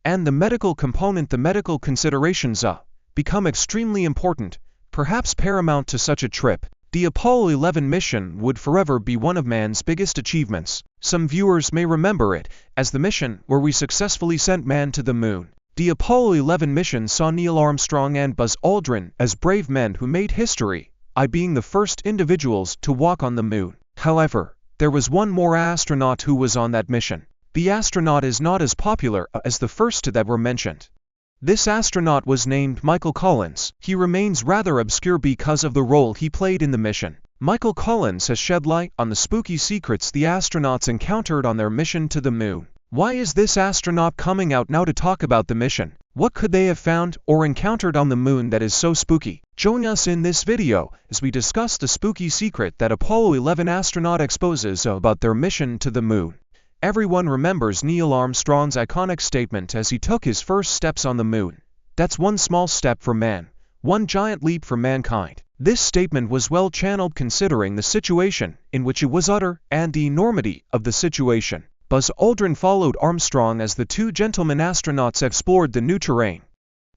and the medical component, the medical considerations become extremely important, perhaps paramount to such a trip. The Apollo 11 mission would forever be one of man's biggest achievements. Some viewers may remember it as the mission where we successfully sent man to the moon. The Apollo 11 mission saw Neil Armstrong and Buzz Aldrin as brave men who made history, being the first individuals to walk on the moon. However, there was one more astronaut who was on that mission. The astronaut is not as popular as the first two that were mentioned. This astronaut was named Michael Collins. He remains rather obscure because of the role he played in the mission. Michael Collins has shed light on the spooky secrets the astronauts encountered on their mission to the moon. Why is this astronaut coming out now to talk about the mission? What could they have found or encountered on the moon that is so spooky? Join us in this video as we discuss the spooky secret that Apollo 11 astronaut exposes about their mission to the moon. Everyone remembers Neil Armstrong's iconic statement as he took his first steps on the moon. "That's one small step for man, one giant leap for mankind." This statement was well channeled considering the situation in which it was uttered and the enormity of the situation. Buzz Aldrin followed Armstrong as the two gentlemen astronauts explored the new terrain.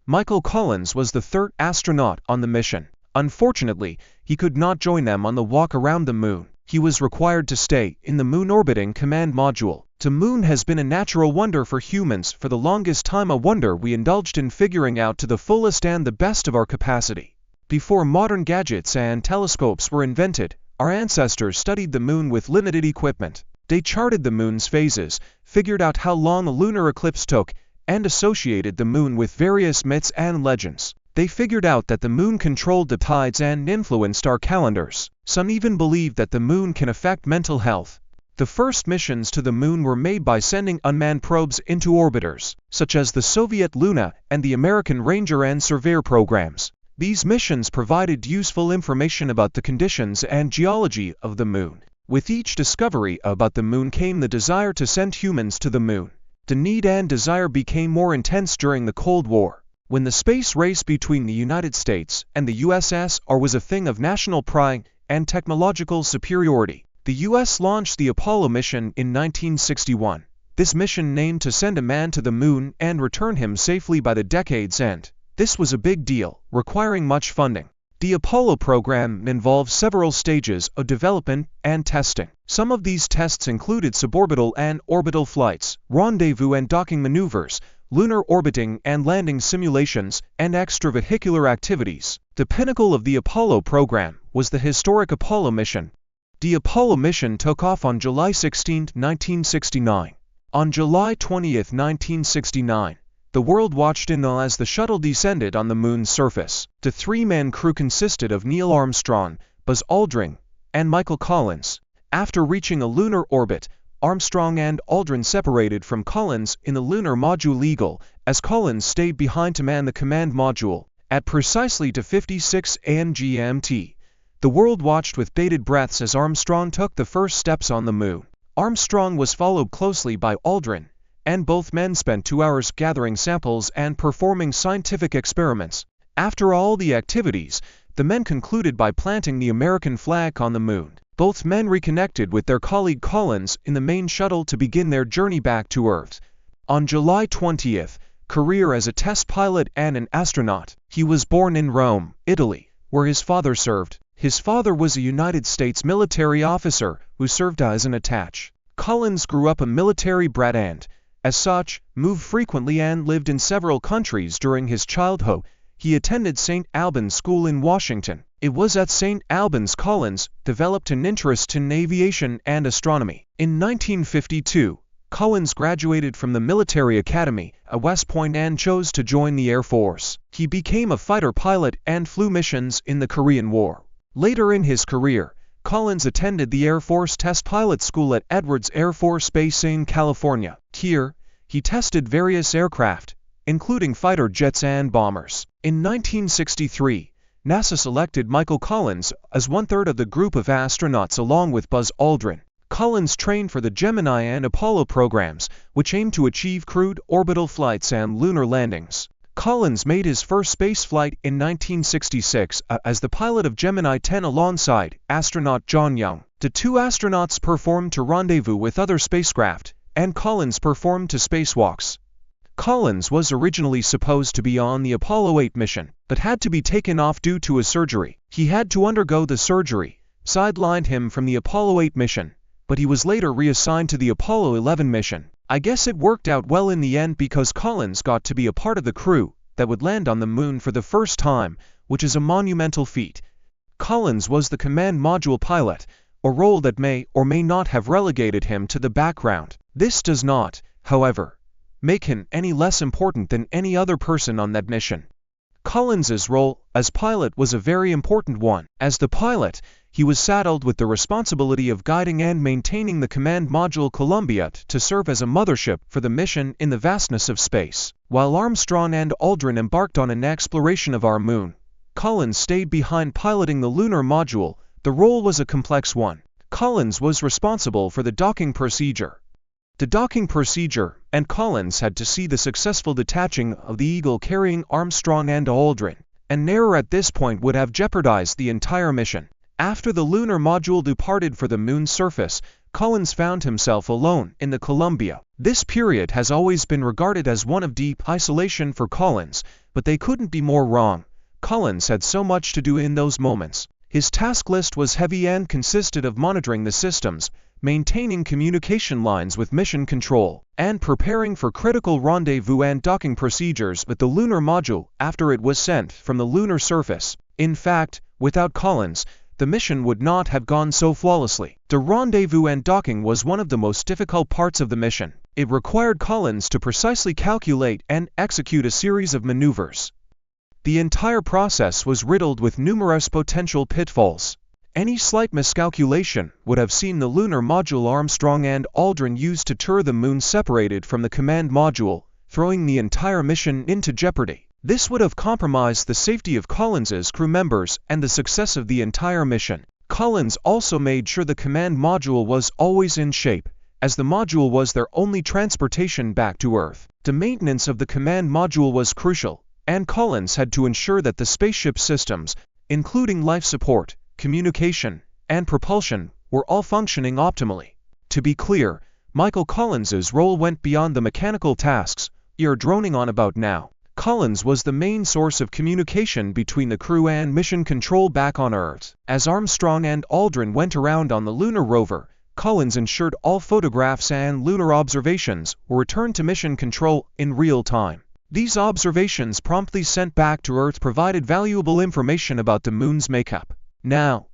Michael Collins was the third astronaut on the mission. Unfortunately, he could not join them on the walk around the moon. He was required to stay in the Moon Orbiting Command Module. The moon has been a natural wonder for humans for the longest time, a wonder we indulged in figuring out to the fullest and the best of our capacity. Before modern gadgets and telescopes were invented, our ancestors studied the moon with limited equipment. They charted the moon's phases, figured out how long a lunar eclipse took, and associated the moon with various myths and legends. They figured out that the moon controlled the tides and influenced our calendars. Some even believe that the moon can affect mental health. The first missions to the moon were made by sending unmanned probes into orbiters, such as the Soviet Luna and the American Ranger and Surveyor programs. These missions provided useful information about the conditions and geology of the moon. With each discovery about the moon came the desire to send humans to the moon. The need and desire became more intense during the Cold War, when the space race between the United States and the USSR was a thing of national pride and technological superiority. The US launched the Apollo mission in 1961. This mission aimed to send a man to the moon and return him safely by the decade's end. This was a big deal, requiring much funding. The Apollo program involved several stages of development and testing. Some of these tests included suborbital and orbital flights, rendezvous and docking maneuvers, lunar orbiting and landing simulations, and extravehicular activities. The pinnacle of the Apollo program was the historic Apollo mission. The Apollo mission took off on July 16, 1969. On July 20, 1969, the world watched in awe as the shuttle descended on the moon's surface. The three-man crew consisted of Neil Armstrong, Buzz Aldrin, and Michael Collins. After reaching a lunar orbit, Armstrong and Aldrin separated from Collins in the lunar module Eagle, as Collins stayed behind to man the command module. At precisely 2:56 a.m. GMT, the world watched with bated breaths as Armstrong took the first steps on the moon. Armstrong was followed closely by Aldrin, and both men spent 2 hours gathering samples and performing scientific experiments. After all the activities, the men concluded by planting the American flag on the moon. Both men reconnected with their colleague Collins in the main shuttle to begin their journey back to Earth. On July 20th, career as a test pilot and an astronaut. He was born in Rome, Italy, where his father served. His father was a United States military officer who served as an attaché. Collins grew up a military brat and, as such, moved frequently and lived in several countries during his childhood. He attended St. Albans School in Washington. It was at St. Albans Collins developed an interest in aviation and astronomy. In 1952, Collins graduated from the Military Academy at West Point and chose to join the Air Force. He became a fighter pilot and flew missions in the Korean War. Later in his career, Collins attended the Air Force Test Pilot School at Edwards Air Force Base in California. Here, he tested various aircraft, including fighter jets and bombers. In 1963, NASA selected Michael Collins as one-third of the group of astronauts along with Buzz Aldrin. Collins trained for the Gemini and Apollo programs, which aimed to achieve crewed orbital flights and lunar landings. Collins made his first space flight in 1966 as the pilot of Gemini 10 alongside astronaut John Young. The two astronauts performed to rendezvous with other spacecraft, and Collins performed to spacewalks. Collins was originally supposed to be on the Apollo 8 mission, but had to be taken off due to a surgery. He had to undergo the surgery, sidelined him from the Apollo 8 mission, but he was later reassigned to the Apollo 11 mission. I guess it worked out well in the end because Collins got to be a part of the crew that would land on the moon for the first time, which is a monumental feat. Collins was the command module pilot, a role that may or may not have relegated him to the background. This does not, however, make him any less important than any other person on that mission. Collins's role as pilot was a very important one. As the pilot, he was saddled with the responsibility of guiding and maintaining the command module Columbia to serve as a mothership for the mission in the vastness of space. While Armstrong and Aldrin embarked on an exploration of our moon, Collins stayed behind piloting the lunar module. The role was a complex one. Collins was responsible for the docking procedure. The docking procedure, and Collins had to see the successful detaching of the Eagle carrying Armstrong and Aldrin. An error at this point would have jeopardized the entire mission. After the lunar module departed for the moon's surface, Collins found himself alone in the Columbia. This period has always been regarded as one of deep isolation for Collins, but they couldn't be more wrong. Collins had so much to do in those moments. His task list was heavy and consisted of monitoring the systems, maintaining communication lines with mission control, and preparing for critical rendezvous and docking procedures with the lunar module after it was sent from the lunar surface. In fact, without Collins, the mission would not have gone so flawlessly. The rendezvous and docking was one of the most difficult parts of the mission. It required Collins to precisely calculate and execute a series of maneuvers. The entire process was riddled with numerous potential pitfalls. Any slight miscalculation would have seen the lunar module Armstrong and Aldrin used to tour the moon separated from the command module, throwing the entire mission into jeopardy. This would have compromised the safety of Collins's crew members and the success of the entire mission. Collins also made sure the command module was always in shape, as the module was their only transportation back to Earth. The maintenance of the command module was crucial, and Collins had to ensure that the spaceship systems, including life support, communication, and propulsion, were all functioning optimally. To be clear, Michael Collins's role went beyond the mechanical tasks you're droning on about now. Collins was the main source of communication between the crew and mission control back on Earth. As Armstrong and Aldrin went around on the lunar rover, Collins ensured all photographs and lunar observations were returned to mission control in real time. These observations promptly sent back to Earth provided valuable information about the moon's makeup. Now,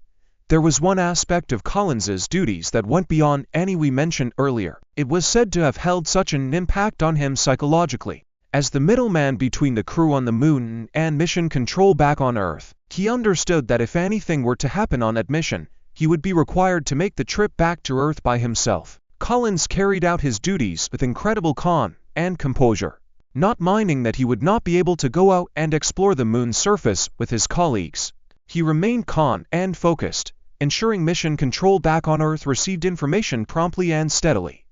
there was one aspect of Collins's duties that went beyond any we mentioned earlier. It was said to have held such an impact on him psychologically. As the middleman between the crew on the moon and mission control back on Earth, he understood that if anything were to happen on that mission, he would be required to make the trip back to Earth by himself. Collins carried out his duties with incredible calm and composure, not minding that he would not be able to go out and explore the moon's surface with his colleagues. He remained calm and focused, ensuring mission control back on Earth received information promptly and steadily.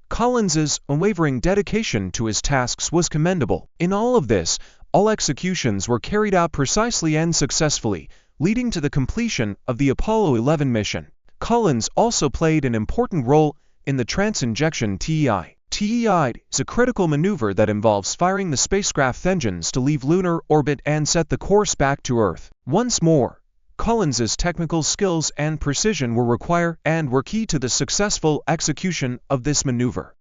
Collins's unwavering dedication to his tasks was commendable. In all of this, all executions were carried out precisely and successfully, leading to the completion of the Apollo 11 mission. Collins also played an important role in the transinjection TEI. TEI is a critical maneuver that involves firing the spacecraft engines to leave lunar orbit and set the course back to Earth. Once more, Collins's technical skills and precision were key to the successful execution of this maneuver.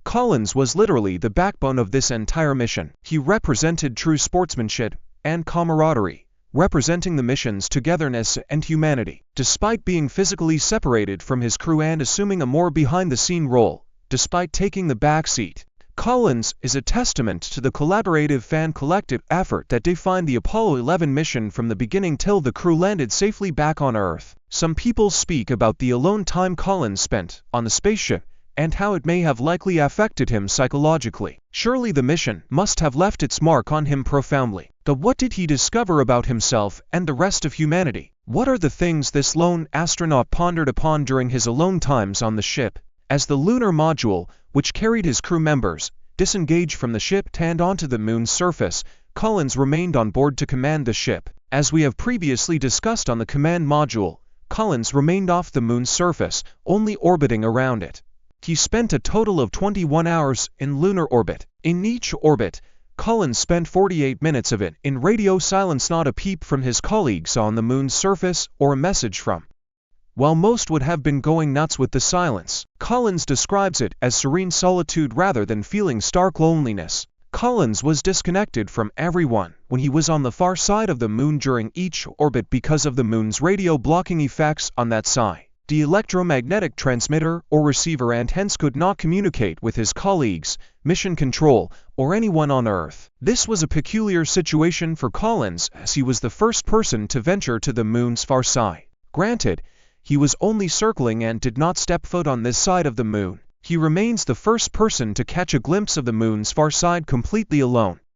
Collins was literally the backbone of this entire mission. He represented true sportsmanship and camaraderie, representing the mission's togetherness and humanity. Despite being physically separated from his crew and assuming a more behind-the-scene role, despite taking the back seat, Collins is a testament to the collaborative and collective effort that defined the Apollo 11 mission from the beginning till the crew landed safely back on Earth. Some people speak about the alone time Collins spent on the spaceship and how it may have likely affected him psychologically. Surely the mission must have left its mark on him profoundly. But what did he discover about himself and the rest of humanity? What are the things this lone astronaut pondered upon during his alone times on the ship? As the lunar module, which carried his crew members, disengaged from the ship and onto the moon's surface, Collins remained on board to command the ship. As we have previously discussed on the command module, Collins remained off the moon's surface, only orbiting around it. He spent a total of 21 hours in lunar orbit. In each orbit, Collins spent 48 minutes of it in radio silence, not a peep from his colleagues on the moon's surface or a message from. While most would have been going nuts with the silence, Collins describes it as serene solitude rather than feeling stark loneliness. Collins was disconnected from everyone when he was on the far side of the moon during each orbit because of the moon's radio blocking effects on that side. The electromagnetic transmitter or receiver and hence could not communicate with his colleagues, mission control, or anyone on Earth. This was a peculiar situation for Collins as he was the first person to venture to the moon's far side. Granted, he was only circling and did not step foot on this side of the moon. He remains the first person to catch a glimpse of the moon's far side completely alone.